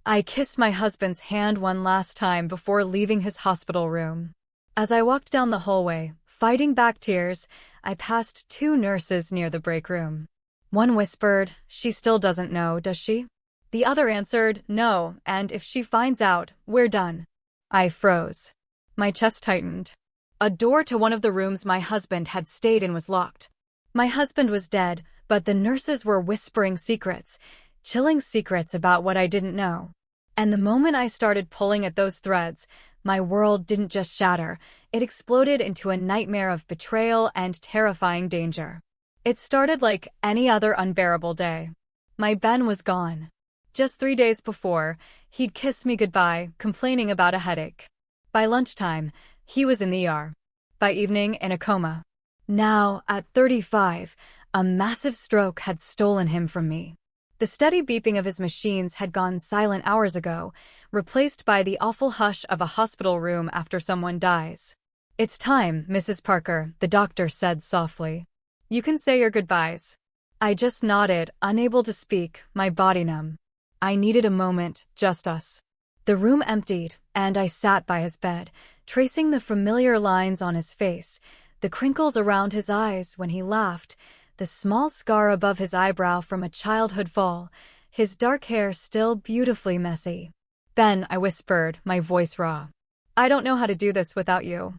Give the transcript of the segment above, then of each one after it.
I kissed my husband's hand one last time before leaving his hospital room. As I walked down the hallway, fighting back tears, I passed two nurses near the break room. One whispered, "She still doesn't know, does she?" The other answered, "No, and if she finds out, we're done." I froze. My chest tightened. A door to one of the rooms my husband had stayed in was locked. My husband was dead, but the nurses were whispering secrets, chilling secrets about what I didn't know. And the moment I started pulling at those threads, my world didn't just shatter, it exploded into a nightmare of betrayal and terrifying danger. It started like any other unbearable day. My Ben was gone. Just 3 days before, he'd kissed me goodbye, complaining about a headache. By lunchtime, he was in the ER. By evening, in a coma. Now, at 35, a massive stroke had stolen him from me. The steady beeping of his machines had gone silent hours ago, replaced by the awful hush of a hospital room after someone dies. "It's time, Mrs. Parker," the doctor said softly. "You can say your goodbyes." I just nodded, unable to speak, my body numb. I needed a moment, just us. The room emptied, and I sat by his bed, tracing the familiar lines on his face, the crinkles around his eyes when he laughed, the small scar above his eyebrow from a childhood fall, his dark hair still beautifully messy. "Ben," I whispered, my voice raw. "I don't know how to do this without you."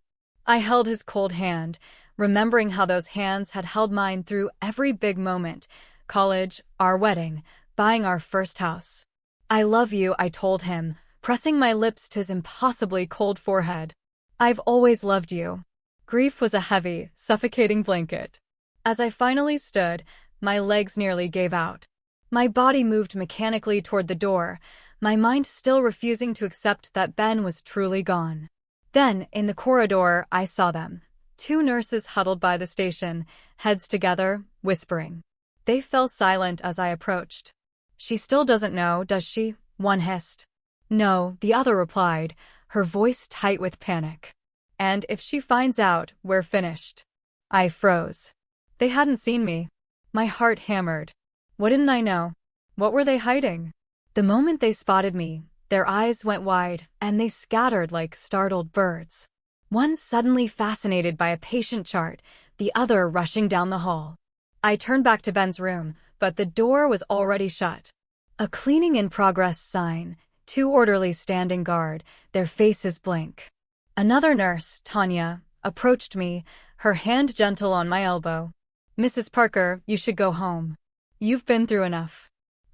I held his cold hand, remembering how those hands had held mine through every big moment: college, our wedding, buying our first house. "I love you," I told him, pressing my lips to his impossibly cold forehead. "I've always loved you." Grief was a heavy, suffocating blanket. As I finally stood, my legs nearly gave out. My body moved mechanically toward the door, my mind still refusing to accept that Ben was truly gone. Then, in the corridor, I saw them. Two nurses huddled by the station, heads together, whispering. They fell silent as I approached. "She still doesn't know, does she?" one hissed. "No," the other replied, her voice tight with panic. "And if she finds out, we're finished." I froze. They hadn't seen me. My heart hammered. What didn't I know? What were they hiding? The moment they spotted me, their eyes went wide, and they scattered like startled birds. One suddenly fascinated by a patient chart, the other rushing down the hall. I turned back to Ben's room, but the door was already shut. A cleaning in progress sign, two orderlies standing guard, their faces blank. Another nurse, Tanya, approached me, her hand gentle on my elbow. "Mrs. Parker, you should go home. You've been through enough."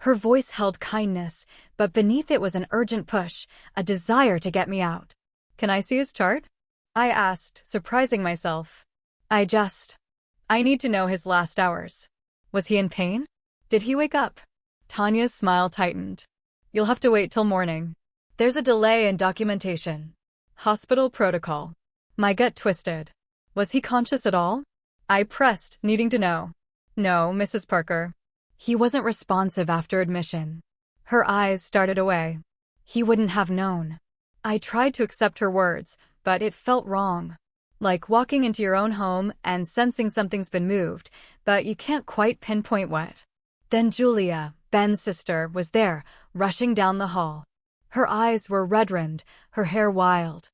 Her voice held kindness, but beneath it was an urgent push, a desire to get me out. "Can I see his chart?" I asked, surprising myself. I need to know his last hours. Was he in pain? Did he wake up?" Tanya's smile tightened. "You'll have to wait till morning. There's a delay in documentation. Hospital protocol." My gut twisted. Was he conscious at all? I pressed, needing to know. "No, Mrs. Parker." He wasn't responsive after admission. Her eyes started away. He wouldn't have known. I tried to accept her words, but it felt wrong. Like walking into your own home and sensing something's been moved, but you can't quite pinpoint what. Then Julia, Ben's sister, was there, rushing down the hall. Her eyes were red-rimmed, her hair wild.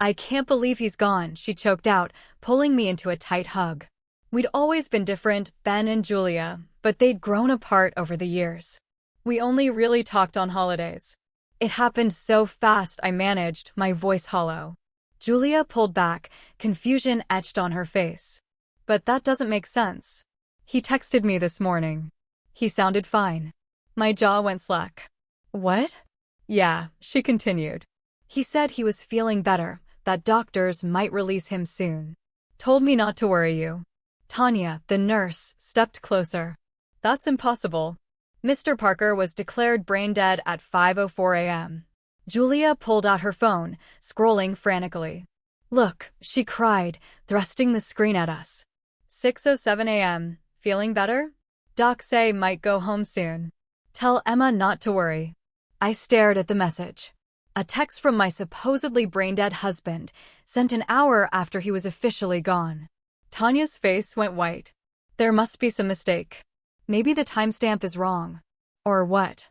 "I can't believe he's gone," she choked out, pulling me into a tight hug. We'd always been different, Ben and Julia, but they'd grown apart over the years. We only really talked on holidays. It happened so fast I managed, my voice hollow. Julia pulled back, confusion etched on her face. "But that doesn't make sense. He texted me this morning. He sounded fine." My jaw went slack. "What?" "Yeah," she continued. "He said he was feeling better, that doctors might release him soon. Told me not to worry you." Tanya, the nurse, stepped closer. "That's impossible. Mr. Parker was declared brain dead at 5:04 a.m. Julia pulled out her phone, scrolling frantically. "Look," she cried, thrusting the screen at us. 6:07 a.m. Feeling better? Doc say might go home soon. Tell Emma not to worry." I stared at the message. A text from my supposedly brain-dead husband, sent an hour after he was officially gone. Tanya's face went white. There must be some mistake. Maybe the timestamp is wrong. Or what?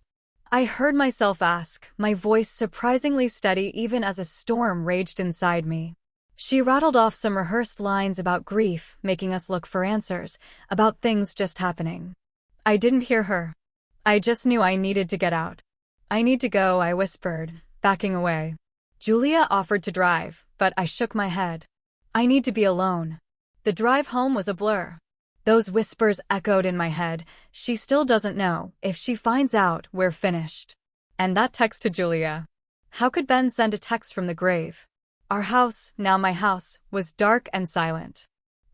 I heard myself ask, my voice surprisingly steady even as a storm raged inside me. She rattled off some rehearsed lines about grief, making us look for answers, about things just happening. I didn't hear her. I just knew I needed to get out. I need to go, I whispered, backing away. Julia offered to drive, but I shook my head. I need to be alone. The drive home was a blur. Those whispers echoed in my head. She still doesn't know. If she finds out, we're finished. And that text to Julia. How could Ben send a text from the grave? Our house, now my house, was dark and silent.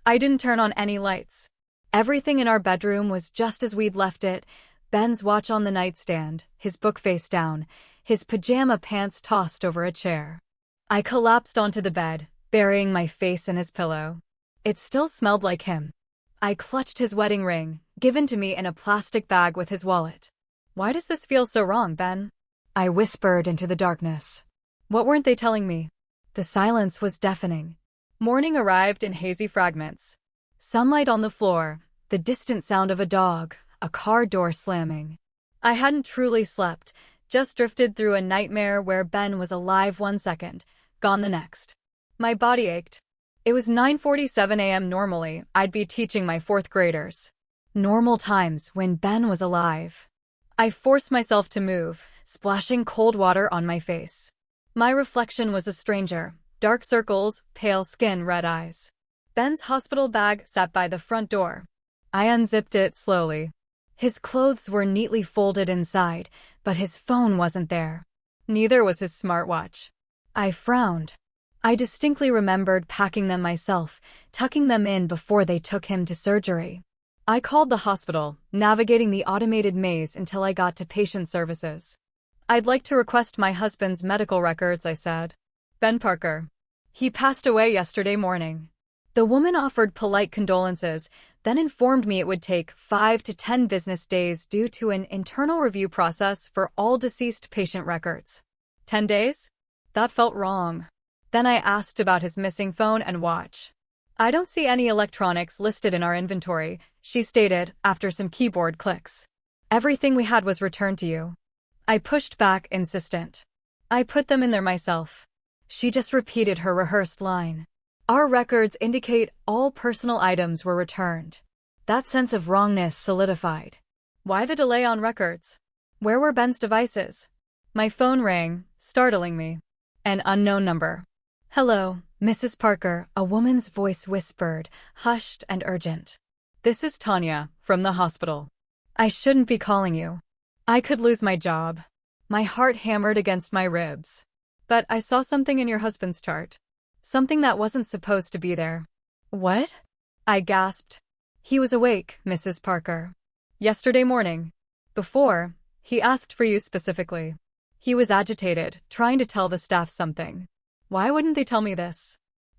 I didn't turn on any lights. Everything in our bedroom was just as we'd left it. Ben's watch on the nightstand, his book face down, his pajama pants tossed over a chair. I collapsed onto the bed, burying my face in his pillow. It still smelled like him. I clutched his wedding ring, given to me in a plastic bag with his wallet. Why does this feel so wrong, Ben? I whispered into the darkness. What weren't they telling me? The silence was deafening. Morning arrived in hazy fragments. Sunlight on the floor, the distant sound of a dog, a car door slamming. I hadn't truly slept, just drifted through a nightmare where Ben was alive one second, gone the next. My body ached. It was 9:47 a.m. Normally, I'd be teaching my fourth graders. Normal times when Ben was alive. I forced myself to move, splashing cold water on my face. My reflection was a stranger, dark circles, pale skin, red eyes. Ben's hospital bag sat by the front door. I unzipped it slowly. His clothes were neatly folded inside, but his phone wasn't there. Neither was his smartwatch. I frowned. I distinctly remembered packing them myself, tucking them in before they took him to surgery. I called the hospital, navigating the automated maze until I got to patient services. I'd like to request my husband's medical records, I said. Ben Parker. He passed away yesterday morning. The woman offered polite condolences, then informed me it would take 5 to 10 business days due to an internal review process for all deceased patient records. 10 days? That felt wrong. Then I asked about his missing phone and watch. I don't see any electronics listed in our inventory, she stated after some keyboard clicks. Everything we had was returned to you. I pushed back, insistent. I put them in there myself. She just repeated her rehearsed line. Our records indicate all personal items were returned. That sense of wrongness solidified. Why the delay on records? Where were Ben's devices? My phone rang, startling me. An unknown number. Hello, Mrs. Parker, a woman's voice whispered, hushed and urgent. This is Tanya, from the hospital. I shouldn't be calling you. I could lose my job. My heart hammered against my ribs. But I saw something in your husband's chart. Something that wasn't supposed to be there. What? I gasped. He was awake, Mrs. Parker. Yesterday morning. Before, he asked for you specifically. He was agitated, trying to tell the staff something. Why wouldn't they tell me this?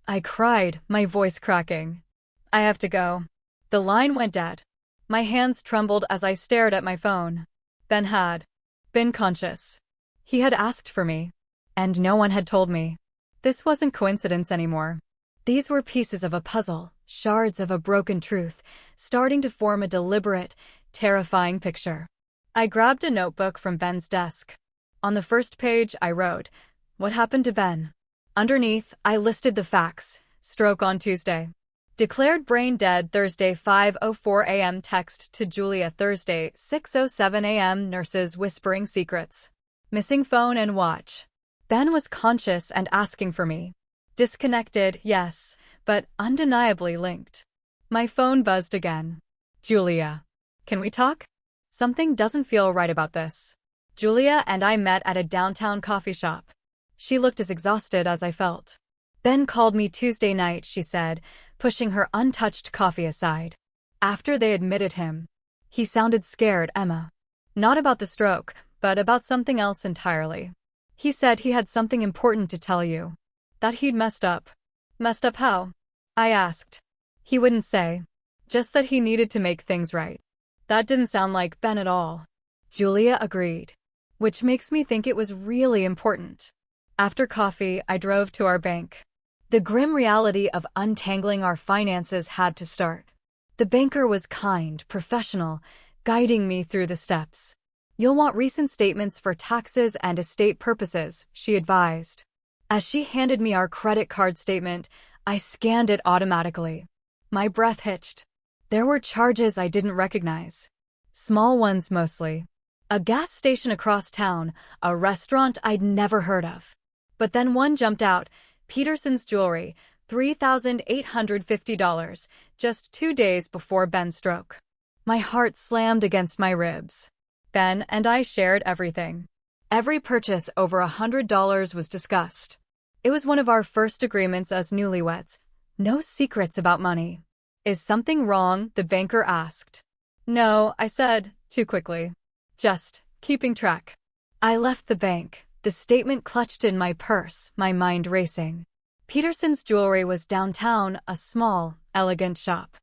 I cried, my voice cracking. I have to go. The line went dead. My hands trembled as I stared at my phone. Ben had been conscious. He had asked for me. And no one had told me. This wasn't coincidence anymore. These were pieces of a puzzle, shards of a broken truth, starting to form a deliberate, terrifying picture. I grabbed a notebook from Ben's desk. On the first page, I wrote, "What happened to Ben?" Underneath, I listed the facts. Stroke on Tuesday. Declared brain dead Thursday 5:04 a.m. Text to Julia Thursday 6:07 a.m. Nurses whispering secrets. Missing phone and watch. Ben was conscious and asking for me. Disconnected, yes, but undeniably linked. My phone buzzed again. Julia. Can we talk? Something doesn't feel right about this. Julia and I met at a downtown coffee shop. She looked as exhausted as I felt. Ben called me Tuesday night, she said, pushing her untouched coffee aside. After they admitted him. He sounded scared, Emma. Not about the stroke, but about something else entirely. He said he had something important to tell you. That he'd messed up. Messed up how? I asked. He wouldn't say. Just that he needed to make things right. That didn't sound like Ben at all. Julia agreed. Which makes me think it was really important. After coffee, I drove to our bank. The grim reality of untangling our finances had to start. The banker was kind, professional, guiding me through the steps. You'll want recent statements for taxes and estate purposes, she advised. As she handed me our credit card statement, I scanned it automatically. My breath hitched. There were charges I didn't recognize. Small ones mostly. A gas station across town, a restaurant I'd never heard of. But then one jumped out, Peterson's Jewelry, $3,850, just 2 days before Ben's stroke. My heart slammed against my ribs. Ben and I shared everything. Every purchase over $100 was discussed. It was one of our first agreements as newlyweds. No secrets about money. Is something wrong? The banker asked. No, I said, too quickly. Just keeping track. I left the bank, the statement clutched in my purse, my mind racing. Peterson's Jewelry was downtown, a small, elegant shop.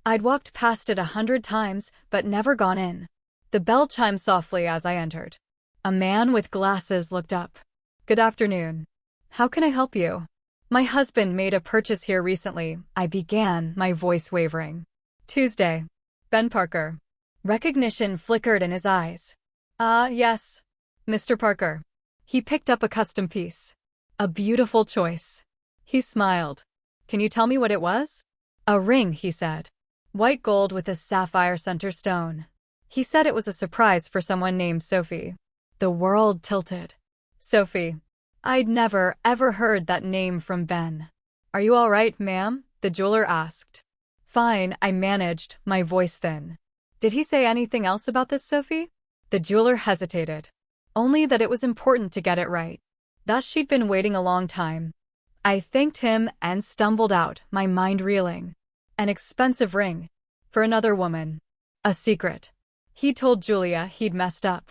I'd walked past it 100 times, but never gone in. The bell chimed softly as I entered. A man with glasses looked up. Good afternoon. How can I help you? My husband made a purchase here recently, I began, my voice wavering. Tuesday. Ben Parker. Recognition flickered in his eyes. Yes. Mr. Parker. He picked up a custom piece. A beautiful choice. He smiled. Can you tell me what it was? A ring, he said. White gold with a sapphire center stone. He said it was a surprise for someone named Sophie. The world tilted. Sophie. I'd never, ever heard that name from Ben. Are you all right, ma'am? The jeweler asked. Fine, I managed, my voice thin. Did he say anything else about this, Sophie? The jeweler hesitated. Only that it was important to get it right. That she'd been waiting a long time. I thanked him and stumbled out, my mind reeling. An expensive ring. For another woman. A secret. He told Julia he'd messed up.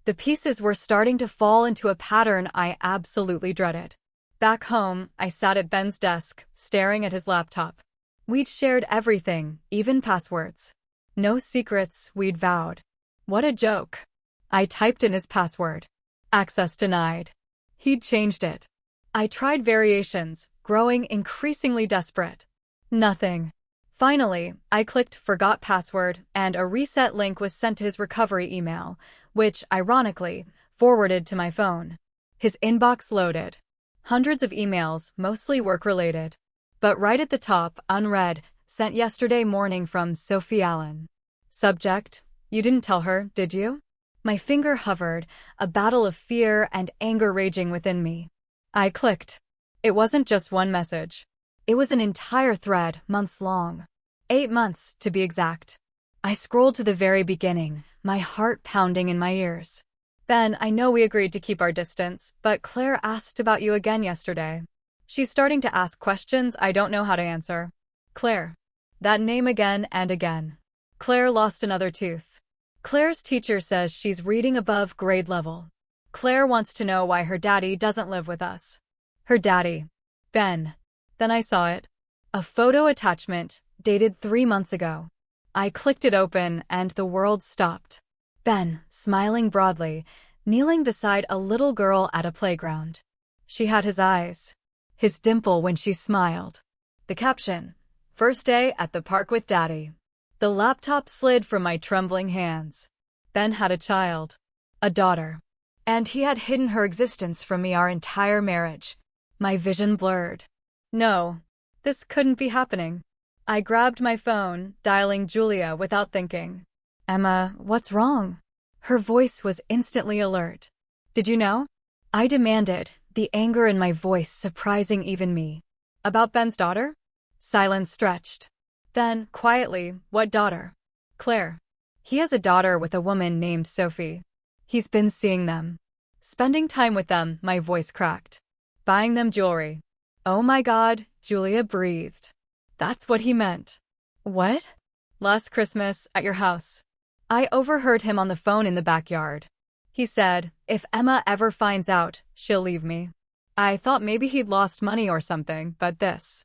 The pieces were starting to fall into a pattern I absolutely dreaded. Back home, I sat at Ben's desk, staring at his laptop. We'd shared everything, even passwords. No secrets, we'd vowed. What a joke. I typed in his password. Access denied. He'd changed it. I tried variations, growing increasingly desperate. Nothing. Finally, I clicked Forgot Password, and a reset link was sent to his recovery email, which, ironically, forwarded to my phone. His inbox loaded. Hundreds of emails, mostly work-related. But right at the top, unread, sent yesterday morning from Sophie Allen. Subject: You didn't tell her, did you? My finger hovered, a battle of fear and anger raging within me. I clicked. It wasn't just one message. It was an entire thread, months long. 8 months, to be exact. I scrolled to the very beginning, my heart pounding in my ears. Ben, I know we agreed to keep our distance, but Claire asked about you again yesterday. She's starting to ask questions I don't know how to answer. Claire. That name again and again. Claire lost another tooth. Claire's teacher says she's reading above grade level. Claire wants to know why her daddy doesn't live with us. Her daddy. Ben. Then I saw it. A photo attachment, dated 3 months ago. I clicked it open and the world stopped. Ben, smiling broadly, kneeling beside a little girl at a playground. She had his eyes. His dimple when she smiled. The caption: First day at the park with Daddy. The laptop slid from my trembling hands. Ben had a child. A daughter. And he had hidden her existence from me our entire marriage. My vision blurred. No, this couldn't be happening. I grabbed my phone, dialing Julia without thinking. Emma, what's wrong? Her voice was instantly alert. Did you know? I demanded, the anger in my voice surprising even me. About Ben's daughter? Silence stretched. Then, quietly, what daughter? Claire. He has a daughter with a woman named Sophie. He's been seeing them. Spending time with them, my voice cracked. Buying them jewelry. Oh my God, Julia breathed. That's what he meant. What? Last Christmas, at your house. I overheard him on the phone in the backyard. He said, if Emma ever finds out, she'll leave me. I thought maybe he'd lost money or something, but this.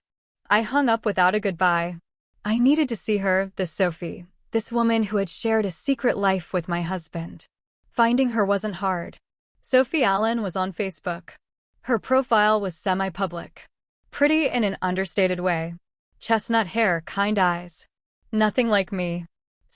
I hung up without a goodbye. I needed to see her, this Sophie, this woman who had shared a secret life with my husband. Finding her wasn't hard. Sophie Allen was on Facebook. Her profile was semi-public. Pretty in an understated way. Chestnut hair, kind eyes. Nothing like me.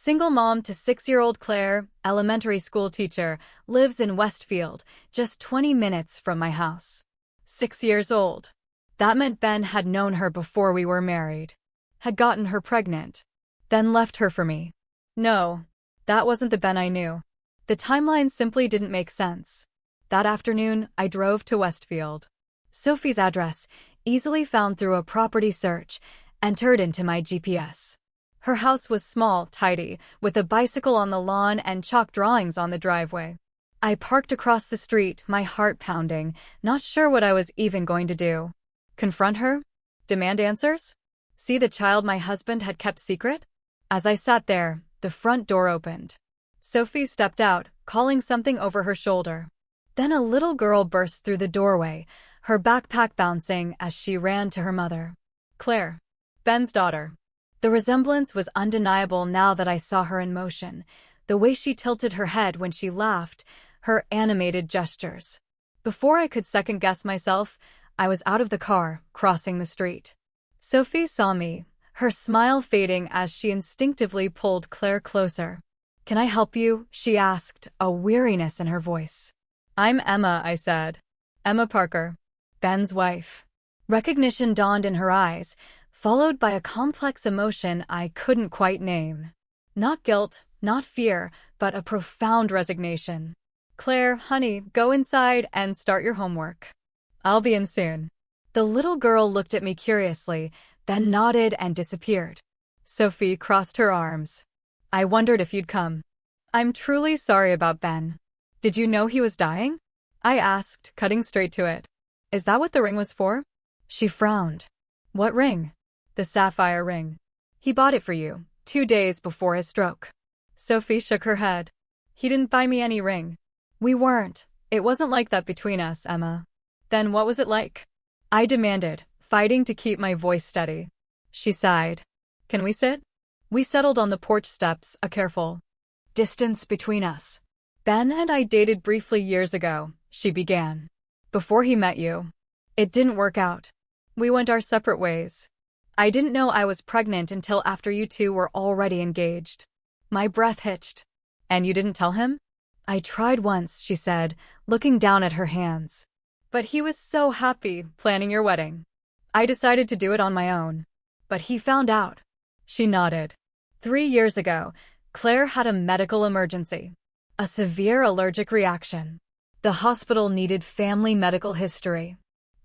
Single mom to 6-year-old Claire, elementary school teacher, lives in Westfield, just 20 minutes from my house. 6 years old. That meant Ben had known her before we were married. Had gotten her pregnant. Then left her for me. No, that wasn't the Ben I knew. The timeline simply didn't make sense. That afternoon, I drove to Westfield. Sophie's address, easily found through a property search, entered into my GPS. Her house was small, tidy, with a bicycle on the lawn and chalk drawings on the driveway. I parked across the street, my heart pounding, not sure what I was even going to do. Confront her? Demand answers? See the child my husband had kept secret? As I sat there, the front door opened. Sophie stepped out, calling something over her shoulder. Then a little girl burst through the doorway, her backpack bouncing as she ran to her mother. Claire, Ben's daughter. The resemblance was undeniable now that I saw her in motion, the way she tilted her head when she laughed, her animated gestures. Before I could second-guess myself, I was out of the car, crossing the street. Sophie saw me, her smile fading as she instinctively pulled Claire closer. "Can I help you?" she asked, a weariness in her voice. "I'm Emma," I said. "Emma Parker, Ben's wife." Recognition dawned in her eyes, followed by a complex emotion I couldn't quite name. Not guilt, not fear, but a profound resignation. "Claire, honey, go inside and start your homework. I'll be in soon." The little girl looked at me curiously, then nodded and disappeared. Sophie crossed her arms. "I wondered if you'd come. I'm truly sorry about Ben." "Did you know he was dying?" I asked, cutting straight to it. "Is that what the ring was for?" She frowned. "What ring?" "The sapphire ring. He bought it for you, 2 days before his stroke." Sophie shook her head. "He didn't buy me any ring. It wasn't like that between us, Emma." "Then what was it like?" I demanded, fighting to keep my voice steady. She sighed. "Can we sit?" We settled on the porch steps, a careful distance between us. "Ben and I dated briefly years ago," she began. "Before he met you. It didn't work out. We went our separate ways. I didn't know I was pregnant until after you two were already engaged." My breath hitched. "And you didn't tell him?" "I tried once," she said, looking down at her hands. "But he was so happy, planning your wedding. I decided to do it on my own. But he found out." She nodded. 3 years ago, Claire had a medical emergency. A severe allergic reaction. The hospital needed family medical history.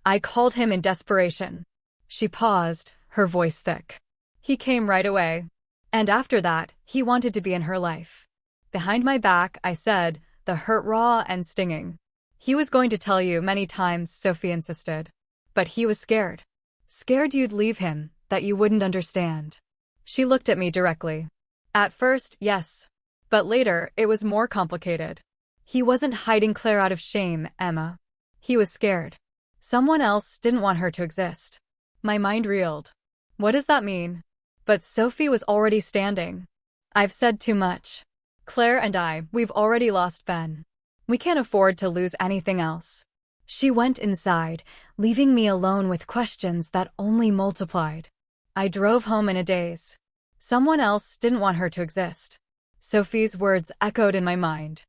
I called him in desperation. She paused, her voice thick. He came right away. And after that, he wanted to be in her life. Behind my back, I said, the hurt raw and stinging. "He was going to tell you many times," Sophie insisted. "But he was scared. Scared you'd leave him, that you wouldn't understand." She looked at me directly. "At first, yes. But later, it was more complicated. He wasn't hiding Claire out of shame, Emma. He was scared. Someone else didn't want her to exist." My mind reeled. What does that mean? But Sophie was already standing. "I've said too much. Claire and we've already lost Ben. We can't afford to lose anything else." She went inside, leaving me alone with questions that only multiplied. I drove home in a daze. Someone else didn't want her to exist. Sophie's words echoed in my mind.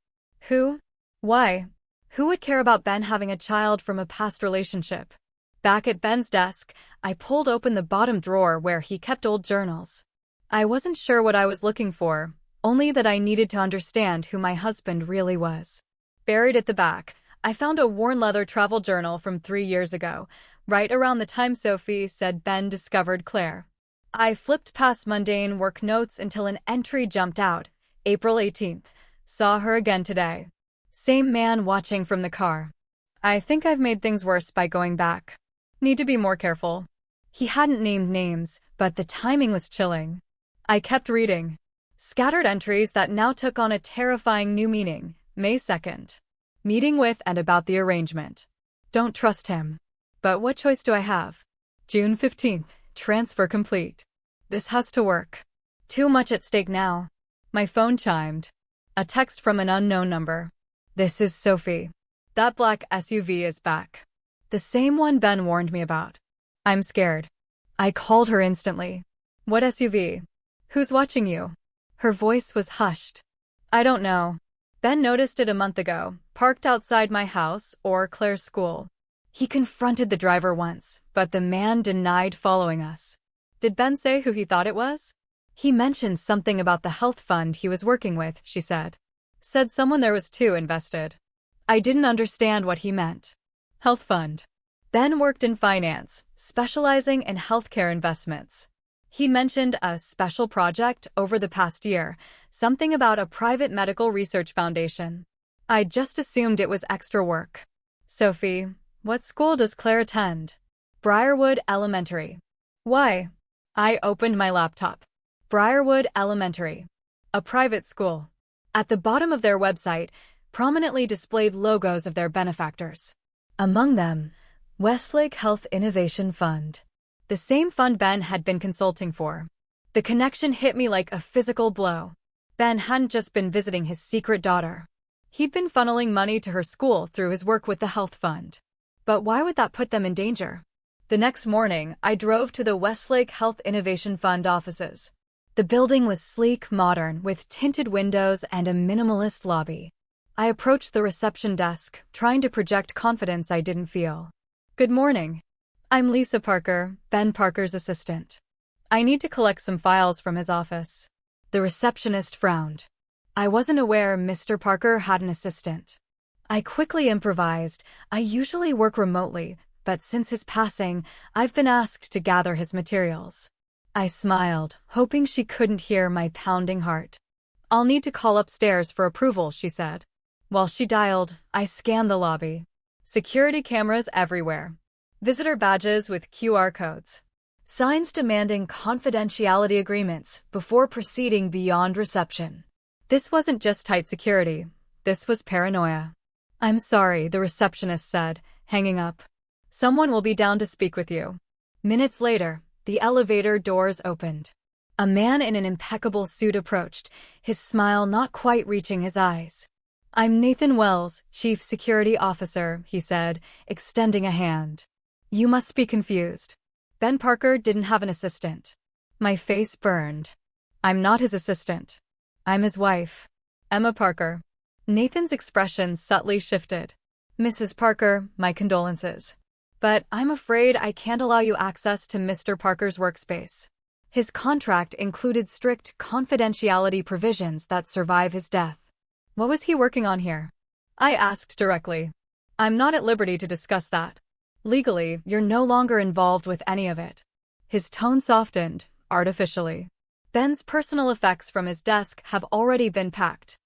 Who? Why? Who would care about Ben having a child from a past relationship? Back at Ben's desk, I pulled open the bottom drawer where he kept old journals. I wasn't sure what I was looking for, only that I needed to understand who my husband really was. Buried at the back, I found a worn leather travel journal from 3 years ago, right around the time Sophie said Ben discovered Claire. I flipped past mundane work notes until an entry jumped out. April 18th. Saw her again today. Same man watching from the car. I think I've made things worse by going back. Need to be more careful. He hadn't named names, but the timing was chilling. I kept reading. Scattered entries that now took on a terrifying new meaning. May 2nd. Meeting with and about the arrangement. Don't trust him. But what choice do I have? June 15th. Transfer complete. This has to work. Too much at stake now. My phone chimed. A text from an unknown number. This is Sophie. That black SUV is back. The same one Ben warned me about. I'm scared. I called her instantly. What SUV? Who's watching you? Her voice was hushed. I don't know. Ben noticed it a month ago, parked outside my house or Claire's school. He confronted the driver once, but the man denied following us. Did Ben say who he thought it was? He mentioned something about the health fund he was working with, she said. Said someone there was too invested. I didn't understand what he meant. Health fund. Ben worked in finance, specializing in healthcare investments. He mentioned a special project over the past year, something about a private medical research foundation. I just assumed it was extra work. Sophie, what school does Claire attend? Briarwood Elementary. Why? I opened my laptop. Briarwood Elementary. A private school. At the bottom of their website, prominently displayed logos of their benefactors. Among them, Westlake Health Innovation Fund. The same fund Ben had been consulting for. The connection hit me like a physical blow. Ben hadn't just been visiting his secret daughter. He'd been funneling money to her school through his work with the health fund. But why would that put them in danger? The next morning, I drove to the Westlake Health Innovation Fund offices. The building was sleek, modern, with tinted windows and a minimalist lobby. I approached the reception desk, trying to project confidence I didn't feel. Good morning. I'm Lisa Parker, Ben Parker's assistant. I need to collect some files from his office. The receptionist frowned. I wasn't aware Mr. Parker had an assistant. I quickly improvised. I usually work remotely, but since his passing, I've been asked to gather his materials. I smiled, hoping she couldn't hear my pounding heart. I'll need to call upstairs for approval, she said. While she dialed, I scanned the lobby. Security cameras everywhere. Visitor badges with QR codes. Signs demanding confidentiality agreements before proceeding beyond reception. This wasn't just tight security. This was paranoia. I'm sorry, the receptionist said, hanging up. Someone will be down to speak with you. Minutes later, the elevator doors opened. A man in an impeccable suit approached, his smile not quite reaching his eyes. I'm Nathan Wells, Chief Security Officer, he said, extending a hand. You must be confused. Ben Parker didn't have an assistant. My face burned. I'm not his assistant. I'm his wife, Emma Parker. Nathan's expression subtly shifted. Mrs. Parker, my condolences. But I'm afraid I can't allow you access to Mr. Parker's workspace. His contract included strict confidentiality provisions that survive his death. What was he working on here? I asked directly. I'm not at liberty to discuss that. Legally, you're no longer involved with any of it. His tone softened, artificially. Ben's personal effects from his desk have already been packed.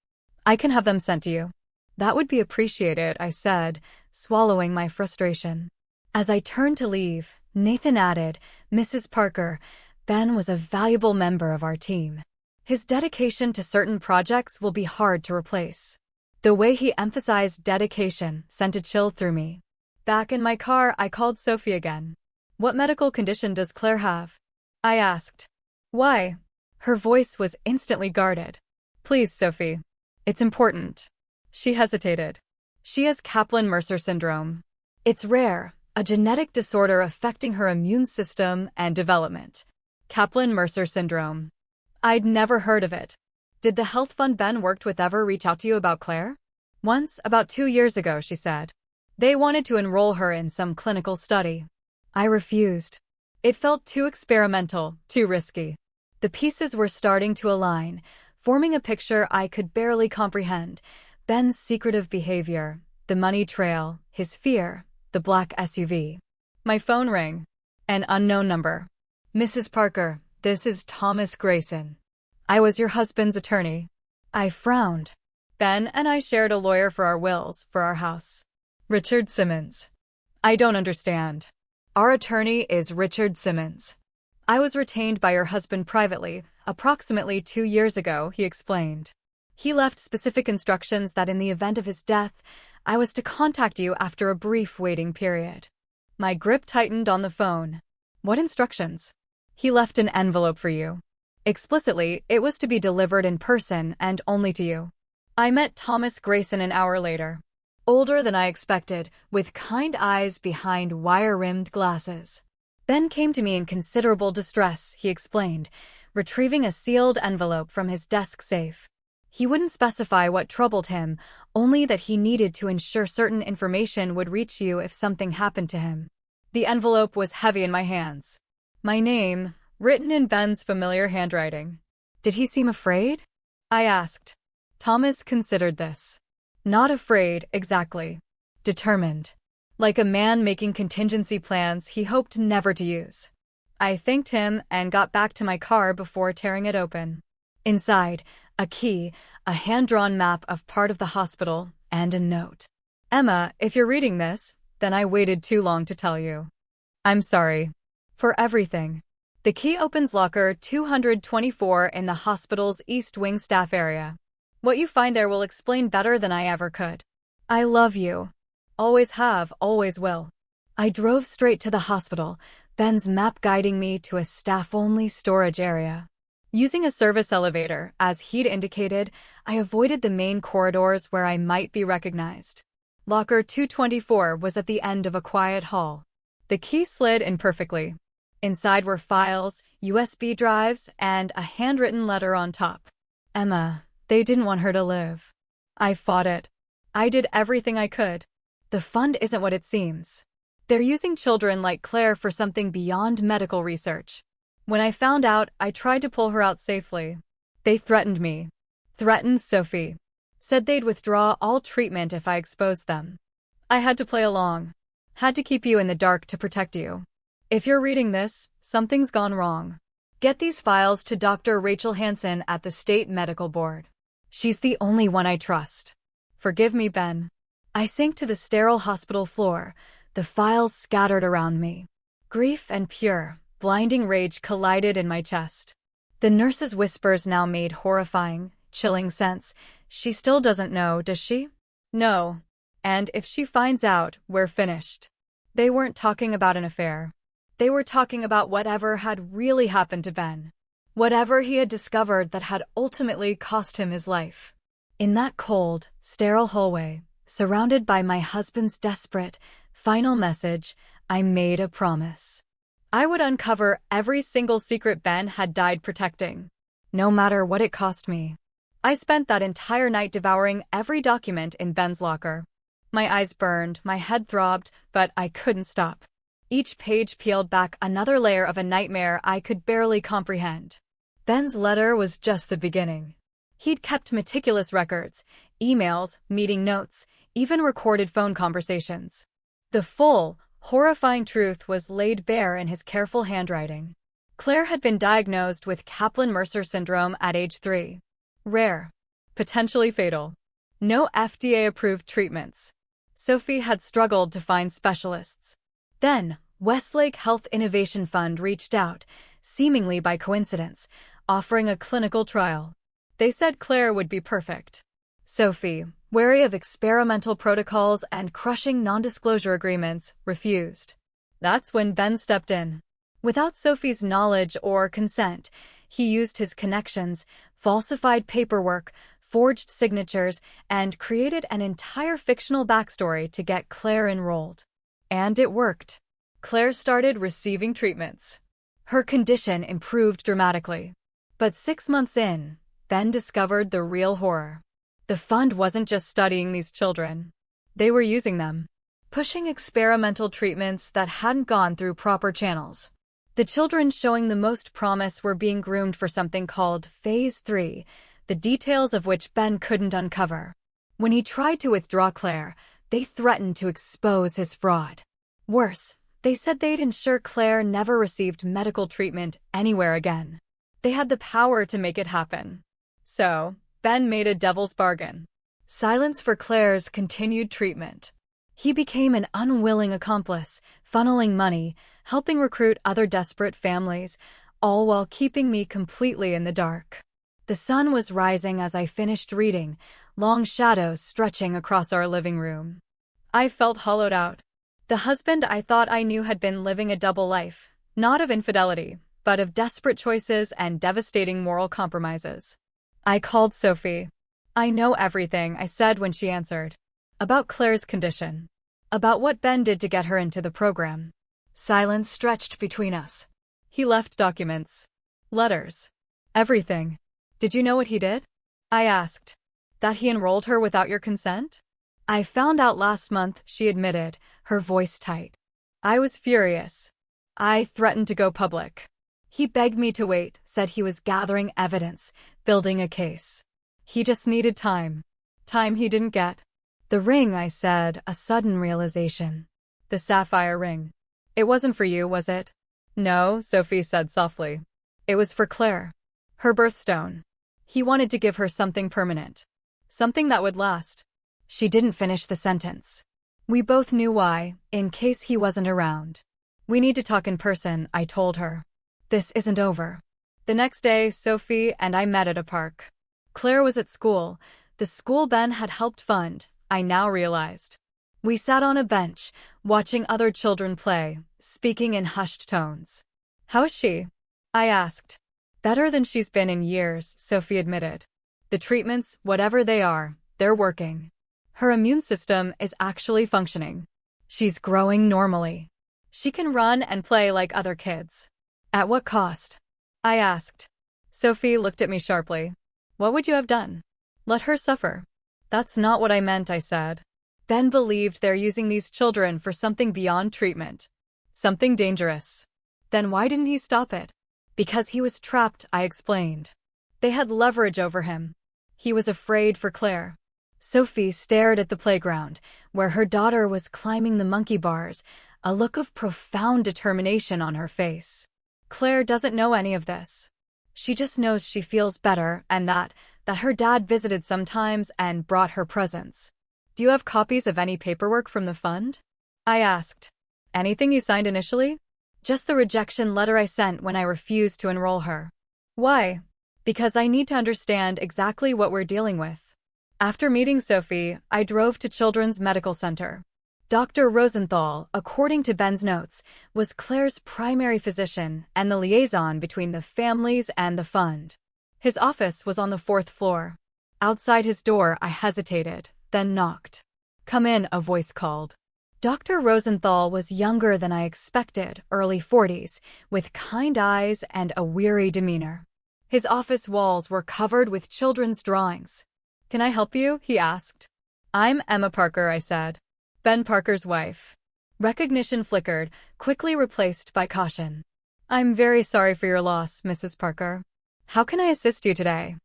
I can have them sent to you. That would be appreciated, I said, swallowing my frustration. As I turned to leave, Nathan added, Mrs. Parker, Ben was a valuable member of our team. His dedication to certain projects will be hard to replace. The way he emphasized dedication sent a chill through me. Back in my car, I called Sophie again. What medical condition does Claire have? I asked. Why? Her voice was instantly guarded. Please, Sophie. It's important. She hesitated. She has Kaplan-Mercer syndrome. It's rare, a genetic disorder affecting her immune system and development. Kaplan-Mercer syndrome. I'd never heard of it. Did the health fund Ben worked with ever reach out to you about Claire? Once, about 2 years ago, she said. They wanted to enroll her in some clinical study. I refused. It felt too experimental, too risky. The pieces were starting to align, forming a picture I could barely comprehend. Ben's secretive behavior, the money trail, his fear, the black SUV. My phone rang. An unknown number. Mrs. Parker, this is Thomas Grayson. I was your husband's attorney. I frowned. Ben and I shared a lawyer for our wills, for our house. Richard Simmons. I don't understand. Our attorney is Richard Simmons. I was retained by your husband privately, approximately 2 years ago, he explained. He left specific instructions that in the event of his death, I was to contact you after a brief waiting period. My grip tightened on the phone. What instructions? He left an envelope for you. Explicitly, it was to be delivered in person and only to you. I met Thomas Grayson an hour later. Older than I expected, with kind eyes behind wire-rimmed glasses. Ben came to me in considerable distress, he explained. retrieving a sealed envelope from his desk safe. He wouldn't specify what troubled him, only that he needed to ensure certain information would reach you if something happened to him. The envelope was heavy in my hands. My name, written in Ben's familiar handwriting. Did he seem afraid? I asked. Thomas considered this. Not afraid, exactly. Determined. Like a man making contingency plans he hoped never to use. I thanked him and got back to my car before tearing it open. Inside, a key, a hand-drawn map of part of the hospital, and a note. Emma, if you're reading this, then I waited too long to tell you. I'm sorry. For everything. The key opens locker 224 in the hospital's East Wing staff area. What you find there will explain better than I ever could. I love you. Always have, always will. I drove straight to the hospital, Ben's map guiding me to a staff-only storage area. Using a service elevator, as he'd indicated, I avoided the main corridors where I might be recognized. Locker 224 was at the end of a quiet hall. The key slid in perfectly. Inside were files, USB drives, and a handwritten letter on top. Emma, they didn't want her to live. I fought it. I did everything I could. The fund isn't what it seems. They're using children like Claire for something beyond medical research. When I found out, I tried to pull her out safely. They threatened me. Threatened Sophie. Said they'd withdraw all treatment if I exposed them. I had to play along. Had to keep you in the dark to protect you. If you're reading this, something's gone wrong. Get these files to Dr. Rachel Hansen at the State Medical Board. She's the only one I trust. Forgive me, Ben. I sank to the sterile hospital floor, the files scattered around me. Grief and pure, blinding rage collided in my chest. The nurse's whispers now made horrifying, chilling sense. She still doesn't know, does she? No. And if she finds out, we're finished. They weren't talking about an affair. They were talking about whatever had really happened to Ben. Whatever he had discovered that had ultimately cost him his life. In that cold, sterile hallway, surrounded by my husband's desperate, final message, I made a promise. I would uncover every single secret Ben had died protecting. No matter what it cost me. I spent that entire night devouring every document in Ben's locker. My eyes burned, my head throbbed, but I couldn't stop. Each page peeled back another layer of a nightmare I could barely comprehend. Ben's letter was just the beginning. He'd kept meticulous records, emails, meeting notes, even recorded phone conversations. The full, horrifying truth was laid bare in his careful handwriting. Claire had been diagnosed with Kaplan-Mercer syndrome at age 3. Rare. Potentially fatal. No FDA-approved treatments. Sophie had struggled to find specialists. Then, Westlake Health Innovation Fund reached out, seemingly by coincidence, offering a clinical trial. They said Claire would be perfect. Sophie, wary of experimental protocols and crushing non-disclosure agreements, refused. That's when Ben stepped in. Without Sophie's knowledge or consent, he used his connections, falsified paperwork, forged signatures, and created an entire fictional backstory to get Claire enrolled. And it worked. Claire started receiving treatments. Her condition improved dramatically. But 6 months in, Ben discovered the real horror. The fund wasn't just studying these children. They were using them. Pushing experimental treatments that hadn't gone through proper channels. The children showing the most promise were being groomed for something called Phase 3, the details of which Ben couldn't uncover. When he tried to withdraw Claire, they threatened to expose his fraud. Worse, they said they'd ensure Claire never received medical treatment anywhere again. They had the power to make it happen. So, Ben made a devil's bargain. Silence for Claire's continued treatment. He became an unwilling accomplice, funneling money, helping recruit other desperate families, all while keeping me completely in the dark. The sun was rising as I finished reading, long shadows stretching across our living room. I felt hollowed out. The husband I thought I knew had been living a double life, not of infidelity, but of desperate choices and devastating moral compromises. I called Sophie. I know everything, I said when she answered. About Claire's condition. About what Ben did to get her into the program. Silence stretched between us. He left documents. Letters. Everything. Did you know what he did? I asked. That he enrolled her without your consent? I found out last month, she admitted, her voice tight. I was furious. I threatened to go public. He begged me to wait, said he was gathering evidence, building a case. He just needed time. Time he didn't get. The ring, I said, a sudden realization. The sapphire ring. It wasn't for you, was it? No, Sophie said softly. It was for Claire. Her birthstone. He wanted to give her something permanent. Something that would last. She didn't finish the sentence. We both knew why, in case he wasn't around. We need to talk in person, I told her. This isn't over. The next day, Sophie and I met at a park. Claire was at school, the school Ben had helped fund, I now realized. We sat on a bench, watching other children play, speaking in hushed tones. How is she? I asked. Better than she's been in years, Sophie admitted. The treatments, whatever they are, they're working. Her immune system is actually functioning. She's growing normally. She can run and play like other kids. At what cost? I asked. Sophie looked at me sharply. What would you have done? Let her suffer. That's not what I meant, I said. Ben believed they're using these children for something beyond treatment. Something dangerous. Then why didn't he stop it? Because he was trapped, I explained. They had leverage over him. He was afraid for Claire. Sophie stared at the playground, where her daughter was climbing the monkey bars, a look of profound determination on her face. Claire doesn't know any of this. She just knows she feels better and that her dad visited sometimes and brought her presents. Do you have copies of any paperwork from the fund? I asked. Anything you signed initially? Just the rejection letter I sent when I refused to enroll her. Why? Because I need to understand exactly what we're dealing with. After meeting Sophie, I drove to Children's Medical Center. Dr. Rosenthal, according to Ben's notes, was Claire's primary physician and the liaison between the families and the fund. His office was on the 4th floor. Outside his door, I hesitated, then knocked. Come in, a voice called. Dr. Rosenthal was younger than I expected, early 40s, with kind eyes and a weary demeanor. His office walls were covered with children's drawings. Can I help you? He asked. I'm Emma Parker, I said. Ben Parker's wife. Recognition flickered, quickly replaced by caution. I'm very sorry for your loss, Mrs. Parker. How can I assist you today?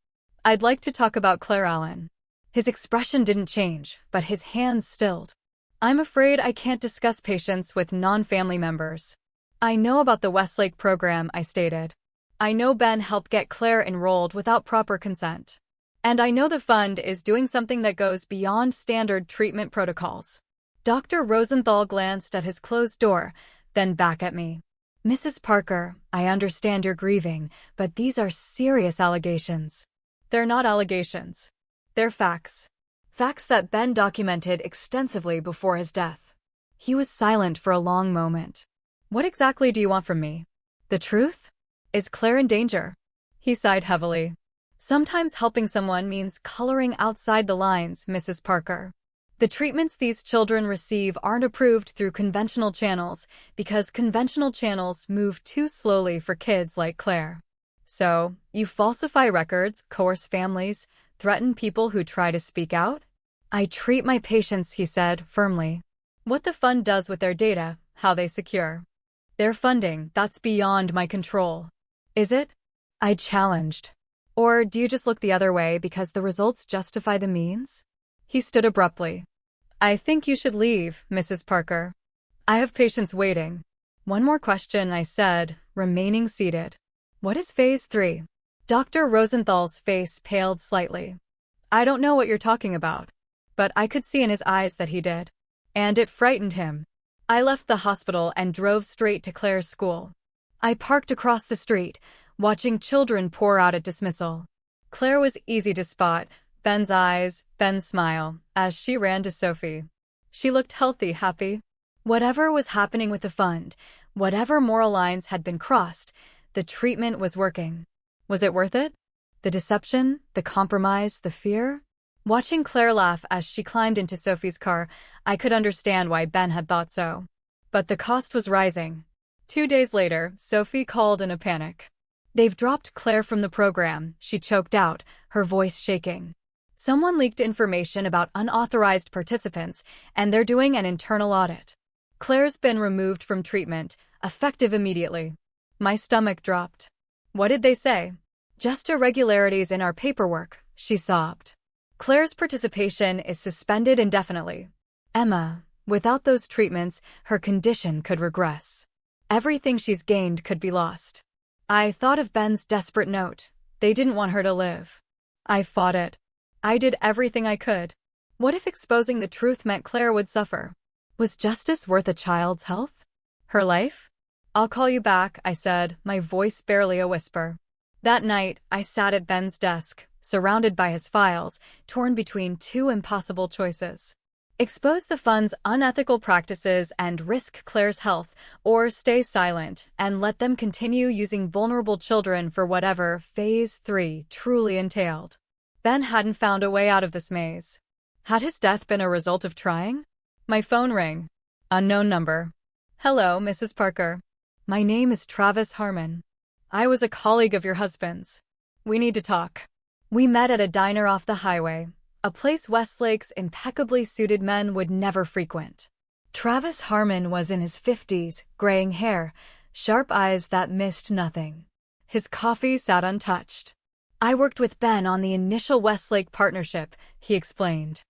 I'd like to talk about Claire Allen. His expression didn't change, but his hands stilled. I'm afraid I can't discuss patients with non-family members. I know about the Westlake program, I stated. I know Ben helped get Claire enrolled without proper consent. And I know the fund is doing something that goes beyond standard treatment protocols. Dr. Rosenthal glanced at his closed door, then back at me. Mrs. Parker, I understand you're grieving, but these are serious allegations. They're not allegations. They're facts. Facts that Ben documented extensively before his death. He was silent for a long moment. What exactly do you want from me? The truth? Is Claire in danger? He sighed heavily. Sometimes helping someone means coloring outside the lines, Mrs. Parker. The treatments these children receive aren't approved through conventional channels because conventional channels move too slowly for kids like Claire. So, you falsify records, coerce families, threaten people who try to speak out? I treat my patients, he said, firmly. What the fund does with their data, how they secure. Their funding, that's beyond my control. Is it? I challenged. Or do you just look the other way because the results justify the means? He stood abruptly. I think you should leave, Mrs. Parker. I have patients waiting. One more question, I said, remaining seated. What is Phase 3? Dr. Rosenthal's face paled slightly. I don't know what you're talking about. But I could see in his eyes that he did. And it frightened him. I left the hospital and drove straight to Claire's school. I parked across the street, watching children pour out at dismissal. Claire was easy to spot, Ben's eyes, Ben's smile, as she ran to Sophie. She looked healthy, happy. Whatever was happening with the fund, whatever moral lines had been crossed, the treatment was working. Was it worth it? The deception, the compromise, the fear? Watching Claire laugh as she climbed into Sophie's car, I could understand why Ben had thought so. But the cost was rising. 2 days later, Sophie called in a panic. They've dropped Claire from the program, she choked out, her voice shaking. Someone leaked information about unauthorized participants, and they're doing an internal audit. Claire's been removed from treatment, effective immediately. My stomach dropped. What did they say? Just irregularities in our paperwork, she sobbed. Claire's participation is suspended indefinitely. Emma, without those treatments, her condition could regress. Everything she's gained could be lost. I thought of Ben's desperate note. They didn't want her to live. I fought it. I did everything I could. What if exposing the truth meant Claire would suffer? Was justice worth a child's health? Her life? I'll call you back, I said, my voice barely a whisper. That night, I sat at Ben's desk, surrounded by his files, torn between two impossible choices. Expose the fund's unethical practices and risk Claire's health, or stay silent and let them continue using vulnerable children for whatever Phase 3 truly entailed. Ben hadn't found a way out of this maze. Had his death been a result of trying? My phone rang. Unknown number. Hello, Mrs. Parker. My name is Travis Harmon. I was a colleague of your husband's. We need to talk. We met at a diner off the highway, a place Westlake's impeccably suited men would never frequent. Travis Harmon was in his 50s, graying hair, sharp eyes that missed nothing. His coffee sat untouched. I worked with Ben on the initial Westlake partnership, he explained.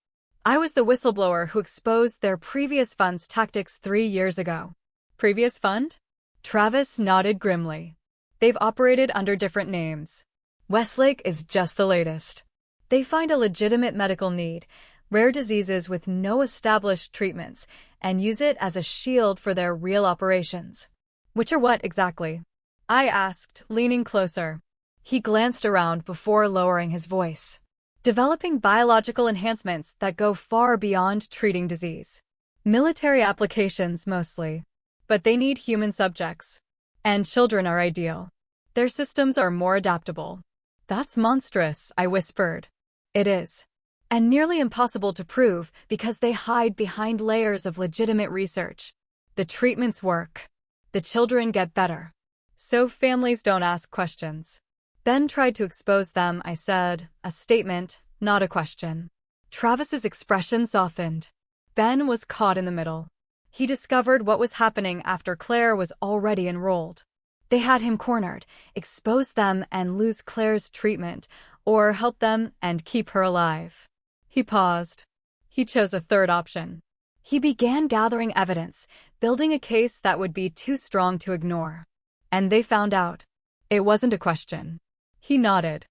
I was the whistleblower who exposed their previous fund's tactics 3 years ago. Previous fund? Travis nodded grimly. They've operated under different names. Westlake is just the latest. They find a legitimate medical need, rare diseases with no established treatments, and use it as a shield for their real operations. Which are what exactly? I asked, leaning closer. He glanced around before lowering his voice. Developing biological enhancements that go far beyond treating disease. Military applications mostly. But they need human subjects. And children are ideal. Their systems are more adaptable. That's monstrous, I whispered. It is. And nearly impossible to prove because they hide behind layers of legitimate research. The treatments work. The children get better. So families don't ask questions. Ben tried to expose them, I said, a statement, not a question. Travis's expression softened. Ben was caught in the middle. He discovered what was happening after Claire was already enrolled. They had him cornered, expose them and lose Claire's treatment, or help them and keep her alive. He paused. He chose a third option. He began gathering evidence, building a case that would be too strong to ignore. And they found out. It wasn't a question. He nodded.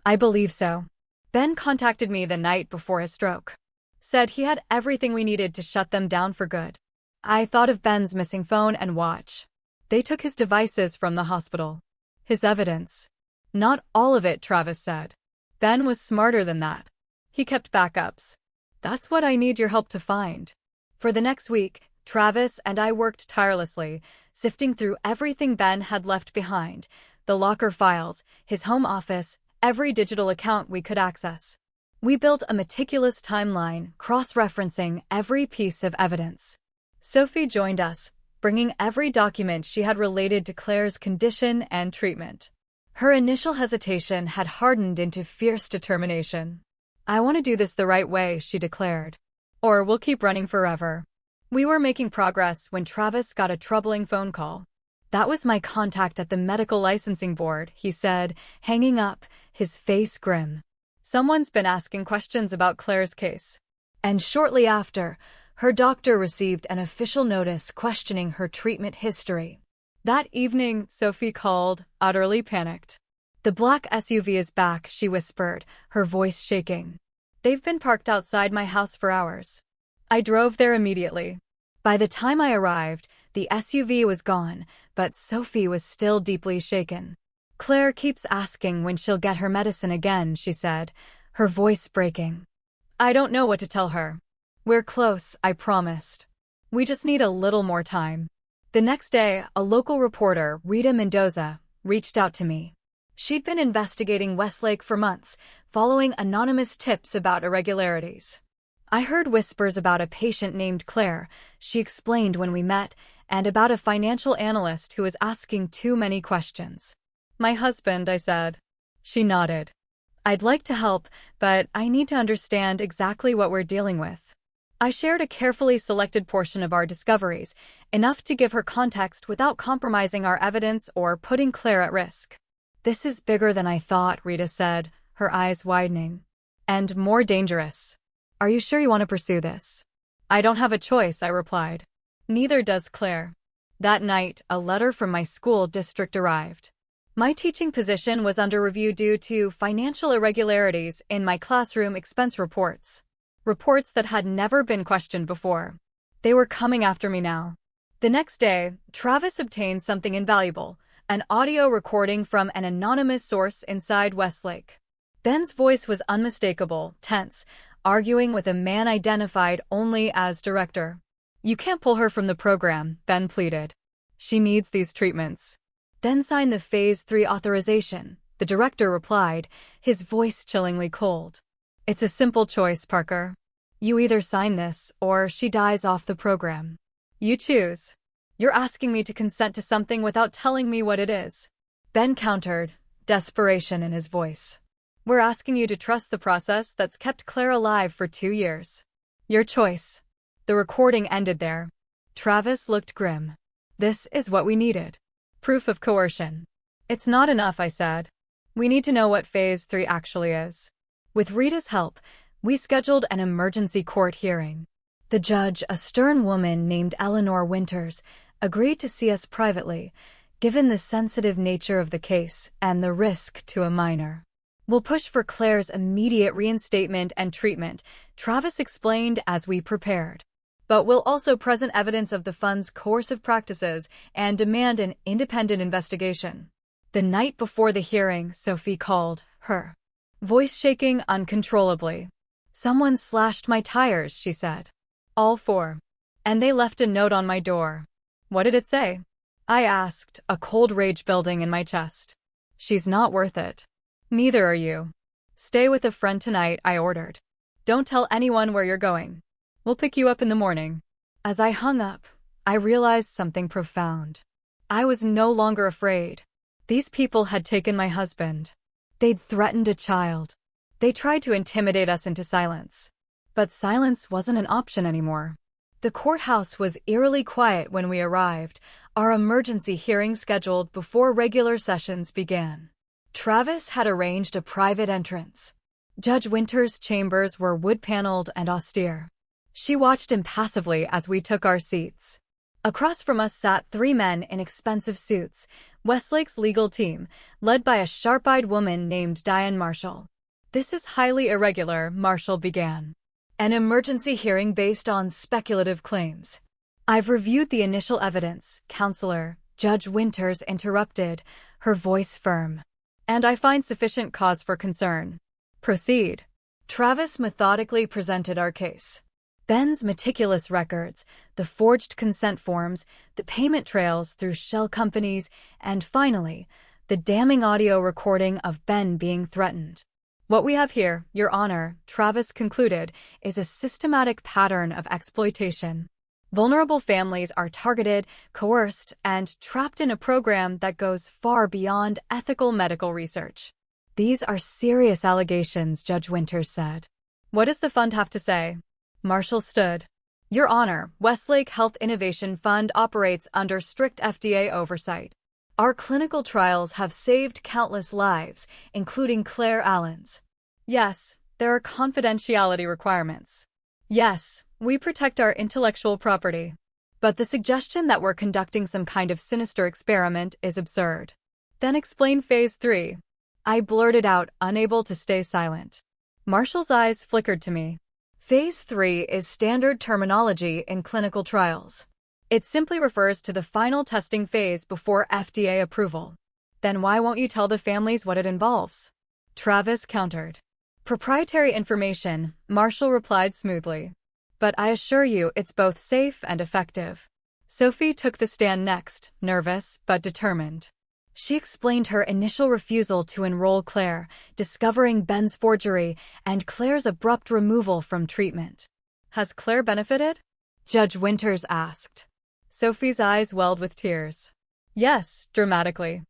I believe so. Ben contacted me the night before his stroke. Said he had everything we needed to shut them down for good. I thought of Ben's missing phone and watch. They took his devices from the hospital. His evidence. Not all of it, Travis said. Ben was smarter than that. He kept backups. That's what I need your help to find. For the next week, Travis and I worked tirelessly, sifting through everything Ben had left behind. The locker files, his home office, every digital account we could access. We built a meticulous timeline, cross-referencing every piece of evidence. Sophie joined us, bringing every document she had related to Claire's condition and treatment. Her initial hesitation had hardened into fierce determination. I want to do this the right way, she declared. Or we'll keep running forever. We were making progress when Travis got a troubling phone call. That was my contact at the medical licensing board, he said, hanging up, his face grim. Someone's been asking questions about Claire's case. And shortly after, her doctor received an official notice questioning her treatment history. That evening, Sophie called, utterly panicked. The black SUV is back, she whispered, her voice shaking. They've been parked outside my house for hours. I drove there immediately. By the time I arrived, the SUV was gone, but Sophie was still deeply shaken. Claire keeps asking when she'll get her medicine again, she said, her voice breaking. I don't know what to tell her. We're close, I promised. We just need a little more time. The next day, a local reporter, Rita Mendoza, reached out to me. She'd been investigating Westlake for months, following anonymous tips about irregularities. I heard whispers about a patient named Claire, she explained when we met, and about a financial analyst who was asking too many questions. My husband, I said. She nodded. I'd like to help, but I need to understand exactly what we're dealing with. I shared a carefully selected portion of our discoveries, enough to give her context without compromising our evidence or putting Claire at risk. This is bigger than I thought, Rita said, her eyes widening. And more dangerous. Are you sure you want to pursue this? I don't have a choice, I replied. Neither does Claire. That night, a letter from my school district arrived. My teaching position was under review due to financial irregularities in my classroom expense reports. Reports that had never been questioned before. They were coming after me now. The next day, Travis obtained something invaluable, an audio recording from an anonymous source inside Westlake. Ben's voice was unmistakable, tense, arguing with a man identified only as director. You can't pull her from the program, Ben pleaded. She needs these treatments. Then sign the Phase 3 authorization, the director replied, his voice chillingly cold. It's a simple choice, Parker. You either sign this, or she dies off the program. You choose. You're asking me to consent to something without telling me what it is. Ben countered, desperation in his voice. We're asking you to trust the process that's kept Claire alive for 2 years. Your choice. The recording ended there. Travis looked grim. This is what we needed. Proof of coercion. It's not enough, I said. We need to know what Phase 3 actually is. With Rita's help, we scheduled an emergency court hearing. The judge, a stern woman named Eleanor Winters, agreed to see us privately, given the sensitive nature of the case and the risk to a minor. We'll push for Claire's immediate reinstatement and treatment, Travis explained as we prepared. But we'll also present evidence of the fund's coercive practices and demand an independent investigation. The night before the hearing, Sophie called, her voice shaking uncontrollably. Someone slashed my tires, she said. All 4. And they left a note on my door. What did it say? I asked, a cold rage building in my chest. She's not worth it. Neither are you. Stay with a friend tonight, I ordered. Don't tell anyone where you're going. We'll pick you up in the morning. As I hung up, I realized something profound. I was no longer afraid. These people had taken my husband. They'd threatened a child. They tried to intimidate us into silence. But silence wasn't an option anymore. The courthouse was eerily quiet when we arrived, our emergency hearing scheduled before regular sessions began. Travis had arranged a private entrance. Judge Winters' chambers were wood-paneled and austere. She watched impassively as we took our seats. Across from us sat 3 men in expensive suits, Westlake's legal team, led by a sharp-eyed woman named Diane Marshall. This is highly irregular, Marshall began. An emergency hearing based on speculative claims. I've reviewed the initial evidence, Counselor, Judge Winters interrupted, her voice firm. And I find sufficient cause for concern. Proceed. Travis methodically presented our case. Ben's meticulous records, the forged consent forms, the payment trails through shell companies, and finally, the damning audio recording of Ben being threatened. What we have here, Your Honor, Travis concluded, is a systematic pattern of exploitation. Vulnerable families are targeted, coerced, and trapped in a program that goes far beyond ethical medical research. These are serious allegations, Judge Winters said. What does the fund have to say? Marshall stood. Your Honor, Westlake Health Innovation Fund operates under strict FDA oversight. Our clinical trials have saved countless lives, including Claire Allen's. Yes, there are confidentiality requirements. Yes, we protect our intellectual property. But the suggestion that we're conducting some kind of sinister experiment is absurd. Then explain Phase 3. I blurted out, unable to stay silent. Marshall's eyes flickered to me. Phase 3 is standard terminology in clinical trials. It simply refers to the final testing phase before FDA approval. Then why won't you tell the families what it involves? Travis countered. Proprietary information, Marshall replied smoothly. But I assure you it's both safe and effective. Sophie took the stand next, nervous but determined. She explained her initial refusal to enroll Claire, discovering Ben's forgery, and Claire's abrupt removal from treatment. Has Claire benefited? Judge Winters asked. Sophie's eyes welled with tears. Yes, dramatically.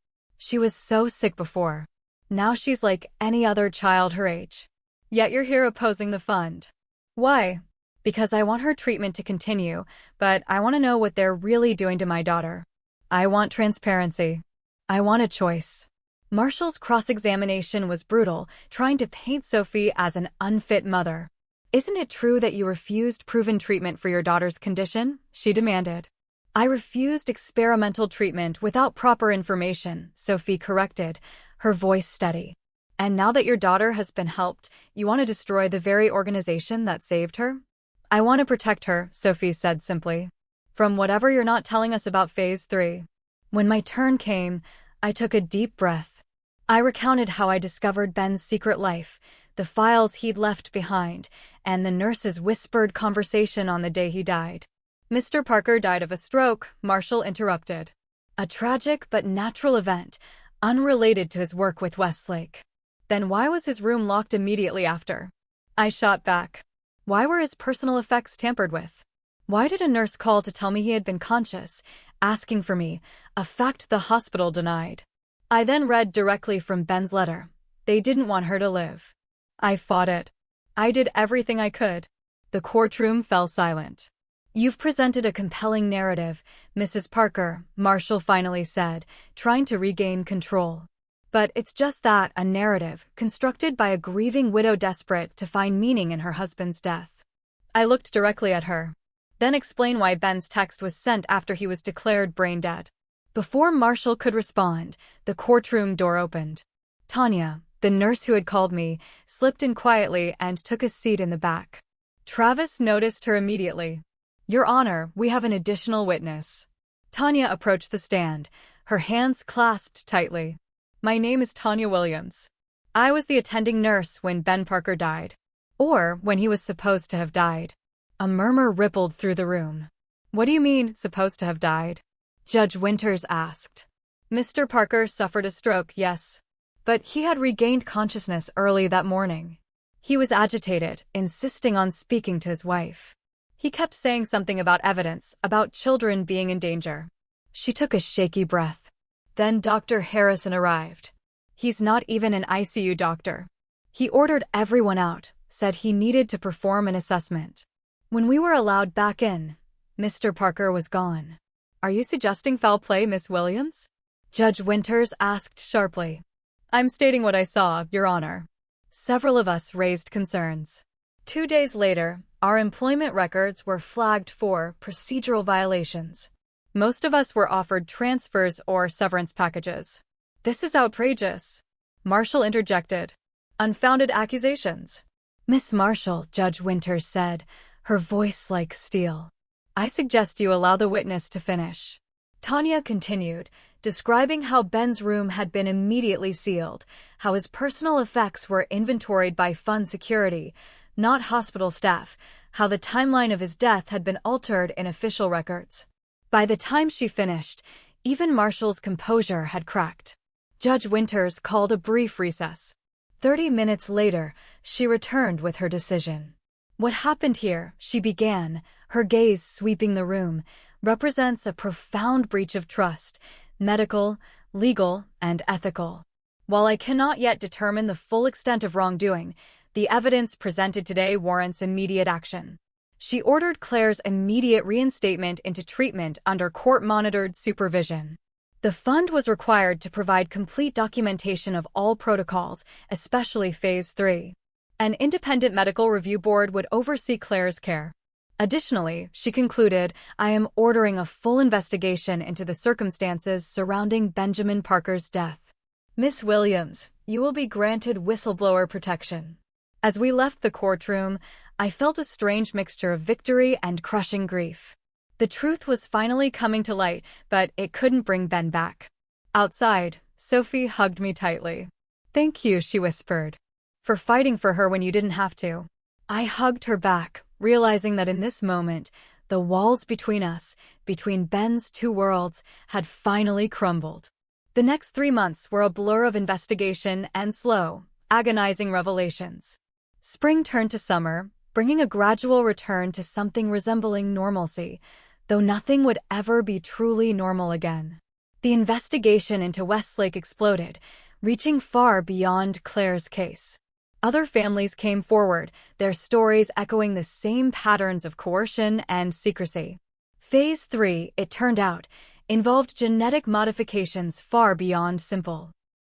She was so sick before. Now she's like any other child her age. Yet you're here opposing the fund. Why? Because I want her treatment to continue, but I want to know what they're really doing to my daughter. I want transparency. I want a choice. Marshall's cross-examination was brutal, trying to paint Sophie as an unfit mother. Isn't it true that you refused proven treatment for your daughter's condition? She demanded. I refused experimental treatment without proper information, Sophie corrected, her voice steady. And now that your daughter has been helped, you want to destroy the very organization that saved her? I want to protect her, Sophie said simply. From whatever you're not telling us about Phase 3. When my turn came, I took a deep breath. I recounted how I discovered Ben's secret life, the files he'd left behind, and the nurse's whispered conversation on the day he died. Mr. Parker died of a stroke, Marshall interrupted. A tragic but natural event, unrelated to his work with Westlake. Then why was his room locked immediately after? I shot back. Why were his personal effects tampered with? Why did a nurse call to tell me he had been conscious, asking for me, a fact the hospital denied? I then read directly from Ben's letter. They didn't want her to live. I fought it. I did everything I could. The courtroom fell silent. You've presented a compelling narrative, Mrs. Parker, Marshall finally said, trying to regain control. But it's just that, a narrative, constructed by a grieving widow desperate to find meaning in her husband's death. I looked directly at her. Then explain why Ben's text was sent after he was declared brain dead. Before Marshall could respond, the courtroom door opened. Tanya, the nurse who had called me, slipped in quietly and took a seat in the back. Travis noticed her immediately. Your Honor, we have an additional witness. Tanya approached the stand, her hands clasped tightly. My name is Tanya Williams. I was the attending nurse when Ben Parker died. Or when he was supposed to have died. A murmur rippled through the room. What do you mean, supposed to have died? Judge Winters asked. Mr. Parker suffered a stroke, yes. But he had regained consciousness early that morning. He was agitated, insisting on speaking to his wife. He kept saying something about evidence, about children being in danger. She took a shaky breath. Then Dr. Harrison arrived. He's not even an ICU doctor. He ordered everyone out, said he needed to perform an assessment. When we were allowed back in, Mr. Parker was gone. Are you suggesting foul play, Miss Williams? Judge Winters asked sharply. I'm stating what I saw, Your Honor. Several of us raised concerns. 2 days later, our employment records were flagged for procedural violations. Most of us were offered transfers or severance packages. This is outrageous. Marshall interjected. Unfounded accusations. Miss Marshall, Judge Winters said, her voice like steel. I suggest you allow the witness to finish. Tanya continued, describing how Ben's room had been immediately sealed, how his personal effects were inventoried by fund security, not hospital staff, how the timeline of his death had been altered in official records. By the time she finished, even Marshall's composure had cracked. Judge Winters called a brief recess. 30 minutes later, she returned with her decision. What happened here, she began, her gaze sweeping the room, represents a profound breach of trust, medical, legal, and ethical. While I cannot yet determine the full extent of wrongdoing, the evidence presented today warrants immediate action. She ordered Claire's immediate reinstatement into treatment under court-monitored supervision. The fund was required to provide complete documentation of all protocols, especially Phase 3. An independent medical review board would oversee Claire's care. Additionally, she concluded, I am ordering a full investigation into the circumstances surrounding Benjamin Parker's death. Miss Williams, you will be granted whistleblower protection. As we left the courtroom, I felt a strange mixture of victory and crushing grief. The truth was finally coming to light, but it couldn't bring Ben back. Outside, Sophie hugged me tightly. Thank you, she whispered, for fighting for her when you didn't have to. I hugged her back, realizing that in this moment, the walls between us, between Ben's two worlds, had finally crumbled. The next 3 months were a blur of investigation and slow, agonizing revelations. Spring turned to summer, bringing a gradual return to something resembling normalcy, though nothing would ever be truly normal again. The investigation into Westlake exploded, reaching far beyond Claire's case. Other families came forward, their stories echoing the same patterns of coercion and secrecy. Phase 3, it turned out, involved genetic modifications far beyond simple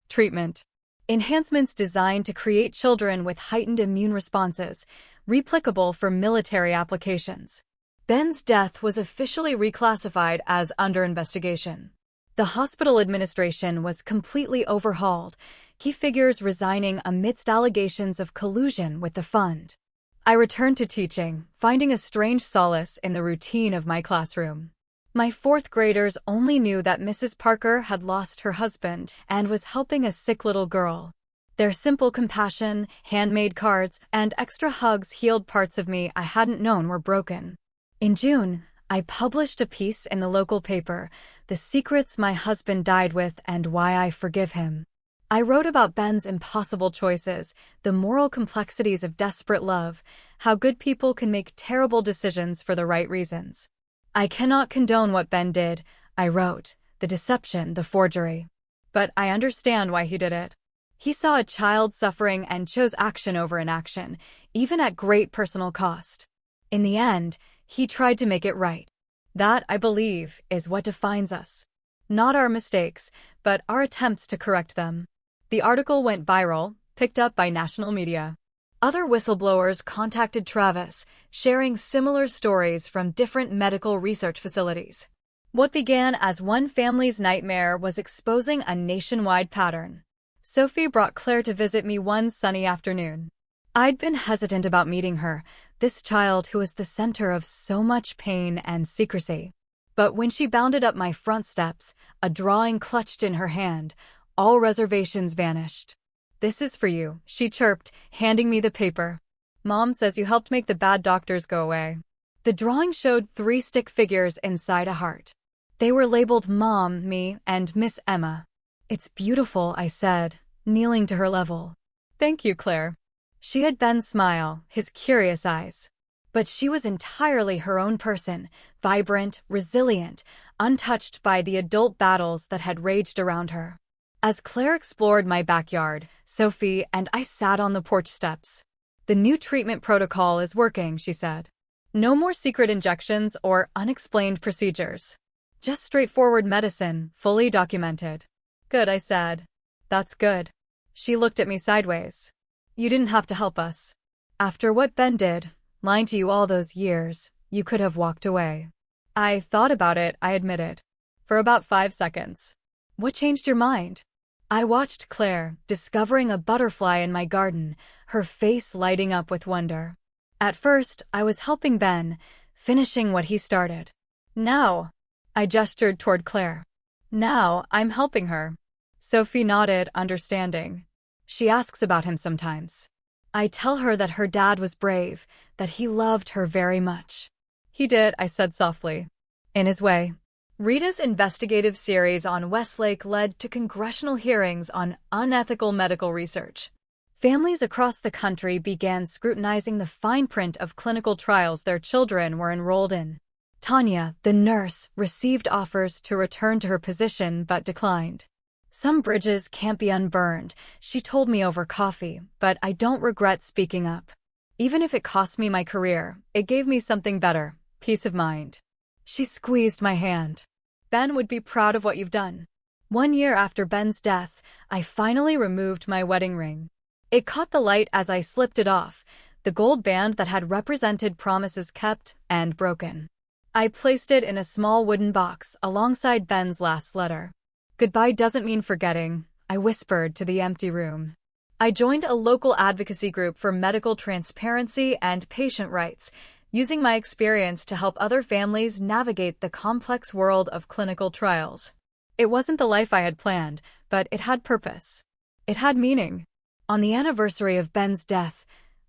treatment. Enhancements designed to create children with heightened immune responses, replicable for military applications. Ben's death was officially reclassified as under investigation. The hospital administration was completely overhauled, key figures resigning amidst allegations of collusion with the fund. I returned to teaching, finding a strange solace in the routine of my classroom. My fourth graders only knew that Mrs. Parker had lost her husband and was helping a sick little girl. Their simple compassion, handmade cards, and extra hugs healed parts of me I hadn't known were broken. In June, I published a piece in the local paper, "The Secrets My Husband Died With and Why I Forgive Him." I wrote about Ben's impossible choices, the moral complexities of desperate love, how good people can make terrible decisions for the right reasons. I cannot condone what Ben did, I wrote, the deception, the forgery. But I understand why he did it. He saw a child suffering and chose action over inaction, even at great personal cost. In the end, he tried to make it right. That, I believe, is what defines us. Not our mistakes, but our attempts to correct them. The article went viral, picked up by national media. Other whistleblowers contacted Travis, sharing similar stories from different medical research facilities. What began as one family's nightmare was exposing a nationwide pattern. Sophie brought Claire to visit me one sunny afternoon. I'd been hesitant about meeting her, this child who was the center of so much pain and secrecy. But when she bounded up my front steps, a drawing clutched in her hand, all reservations vanished. "This is for you," she chirped, handing me the paper. "Mom says you helped make the bad doctors go away." The drawing showed 3 stick figures inside a heart. They were labeled Mom, me, and Miss Emma. "It's beautiful," I said, kneeling to her level. "Thank you, Claire." She had Ben's smile, his curious eyes. But she was entirely her own person, vibrant, resilient, untouched by the adult battles that had raged around her. As Claire explored my backyard, Sophie and I sat on the porch steps. "The new treatment protocol is working," she said. "No more secret injections or unexplained procedures. Just straightforward medicine, fully documented." "Good," I said. "That's good." She looked at me sideways. "You didn't have to help us. After what Ben did, lying to you all those years, you could have walked away." "I thought about it," I admitted. "For about 5 seconds." "What changed your mind?" I watched Claire, discovering a butterfly in my garden, her face lighting up with wonder. At first, I was helping Ben, finishing what he started. Now, I gestured toward Claire. Now, I'm helping her. Sophie nodded, understanding. She asks about him sometimes. I tell her that her dad was brave, that he loved her very much. "He did," I said softly. "In his way." Rita's investigative series on Westlake led to congressional hearings on unethical medical research. Families across the country began scrutinizing the fine print of clinical trials their children were enrolled in. Tanya, the nurse, received offers to return to her position but declined. "Some bridges can't be unburned," she told me over coffee, "but I don't regret speaking up. Even if it cost me my career, it gave me something better, peace of mind." She squeezed my hand. "Ben would be proud of what you've done." 1 year after Ben's death, I finally removed my wedding ring. It caught the light as I slipped it off, the gold band that had represented promises kept and broken. I placed it in a small wooden box alongside Ben's last letter. "Goodbye doesn't mean forgetting," I whispered to the empty room. I joined a local advocacy group for medical transparency and patient rights, using my experience to help other families navigate the complex world of clinical trials. It wasn't the life I had planned, but it had purpose. It had meaning. On the anniversary of Ben's death,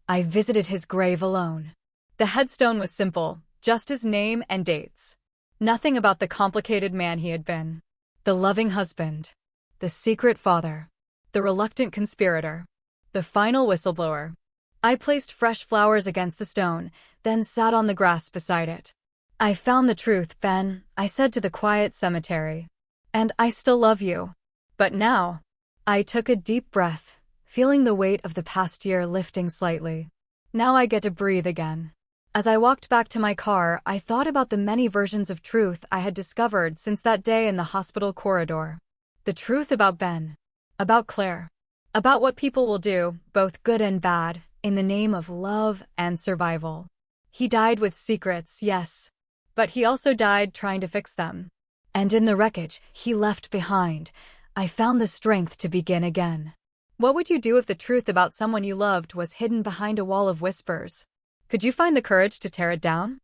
I visited his grave alone. The headstone was simple, just his name and dates. Nothing about the complicated man he had been. The loving husband. The secret father. The reluctant conspirator. The final whistleblower. I placed fresh flowers against the stone, then sat on the grass beside it. "I found the truth, Ben," I said to the quiet cemetery. And I still love you. But now, I took a deep breath, feeling the weight of the past year lifting slightly. Now I get to breathe again. As I walked back to my car, I thought about the many versions of truth I had discovered since that day in the hospital corridor. The truth about Ben, about Claire, about what people will do, both good and bad, in the name of love and survival. He died with secrets, yes, but he also died trying to fix them. And in the wreckage he left behind, I found the strength to begin again. What would you do if the truth about someone you loved was hidden behind a wall of whispers? Could you find the courage to tear it down?